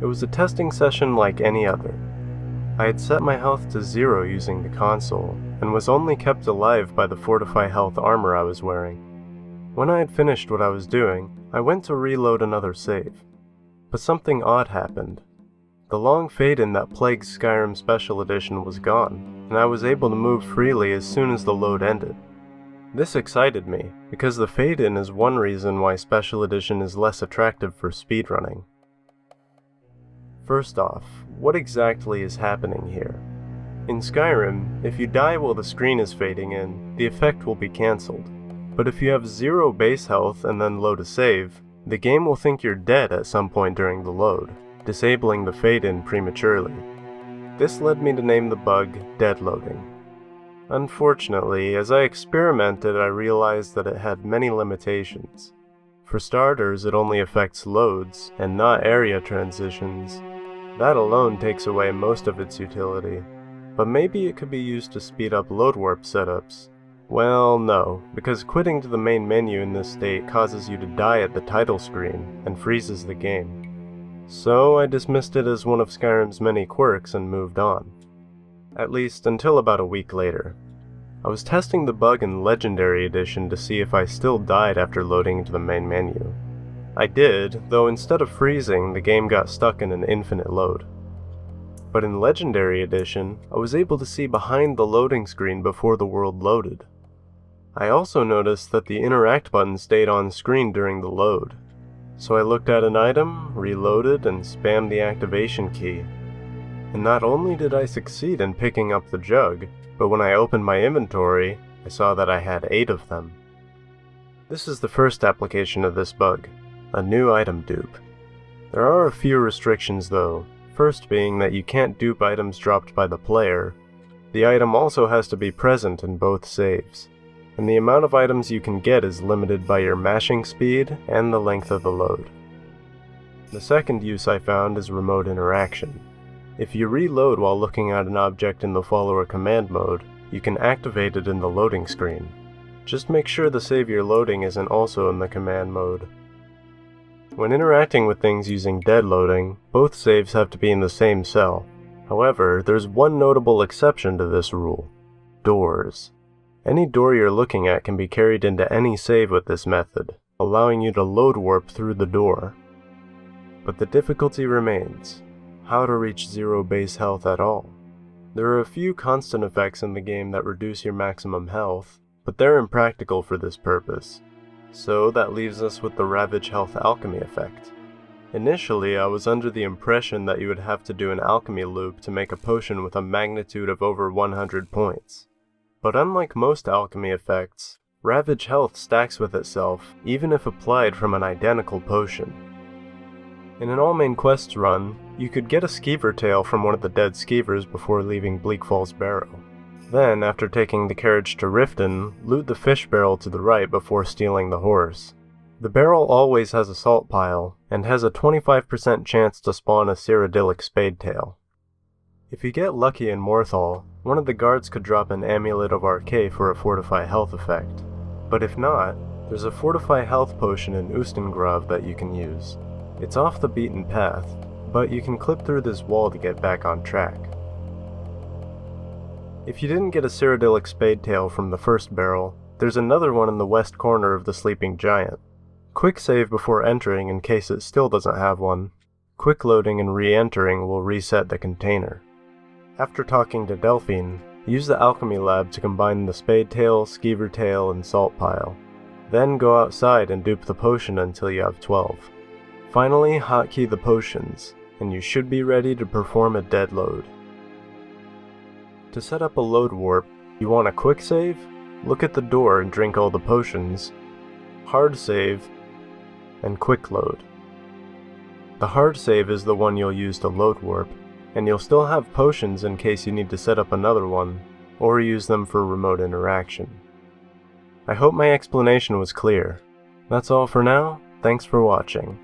It was a testing session like any other. I had set my health to 0 using the console, and was only kept alive by the Fortify Health armor I was wearing. When I had finished what I was doing, I went to reload another save. But something odd happened. The long fade-in that plagued Skyrim Special Edition was gone, and I was able to move freely as soon as the load ended. This excited me, because the fade-in is one reason why Special Edition is less attractive for speedrunning. First off, what exactly is happening here? In Skyrim, if you die while the screen is fading in, the effect will be cancelled. But if you have 0 base health and then load a save, the game will think you're dead at some point during the load, disabling the fade-in prematurely. This led me to name the bug dead loading. Unfortunately, as I experimented, I realized that it had many limitations. For starters, it only affects loads, and not area transitions. That alone takes away most of its utility. But maybe it could be used to speed up load warp setups. Well, no, because quitting to the main menu in this state causes you to die at the title screen, and freezes the game. So I dismissed it as one of Skyrim's many quirks and moved on. At least until about a week later. I was testing the bug in Legendary Edition to see if I still died after loading into the main menu. I did, though instead of freezing, the game got stuck in an infinite load. But in Legendary Edition, I was able to see behind the loading screen before the world loaded. I also noticed that the interact button stayed on screen during the load. So I looked at an item, reloaded, and spammed the activation key. And not only did I succeed in picking up the jug, but when I opened my inventory, I saw that I had 8 of them. This is the first application of this bug, a new item dupe. There are a few restrictions though, first being that you can't dupe items dropped by the player. The item also has to be present in both saves, and the amount of items you can get is limited by your mashing speed and the length of the load. The second use I found is remote interaction. If you reload while looking at an object in the follower command mode, you can activate it in the loading screen. Just make sure the save you're loading isn't also in the command mode. When interacting with things using dead loading, both saves have to be in the same cell. However, there's one notable exception to this rule: doors. Any door you're looking at can be carried into any save with this method, allowing you to load warp through the door. But the difficulty remains: how to reach 0 base health at all. There are a few constant effects in the game that reduce your maximum health, but they're impractical for this purpose. So that leaves us with the Ravage Health Alchemy effect. Initially, I was under the impression that you would have to do an alchemy loop to make a potion with a magnitude of over 100 points. But unlike most alchemy effects, Ravage Health stacks with itself even if applied from an identical potion. In an all main quests run, you could get a skeever tail from one of the dead skeevers before leaving Bleak Falls Barrow. Then, after taking the carriage to Riften, loot the fish barrel to the right before stealing the horse. The barrel always has a salt pile, and has a 25% chance to spawn a Cyrodiilic spade tail. If you get lucky in Morthal, one of the guards could drop an Amulet of Archay for a Fortify Health effect. But if not, there's a Fortify Health potion in Ustengrav that you can use. It's off the beaten path, but you can clip through this wall to get back on track. If you didn't get a Cyrodiilic spade tail from the first barrel, there's another one in the west corner of the Sleeping Giant. Quick save before entering in case it still doesn't have one. Quick loading and re-entering will reset the container. After talking to Delphine, use the alchemy lab to combine the spade tail, skeever tail, and salt pile. Then go outside and dupe the potion until you have 12. Finally, hotkey the potions, and you should be ready to perform a dead load. To set up a load warp, you want a quick save? Look at the door and drink all the potions. Hard save, and quick load. The hard save is the one you'll use to load warp, and you'll still have potions in case you need to set up another one, or use them for remote interaction. I hope my explanation was clear. That's all for now, thanks for watching.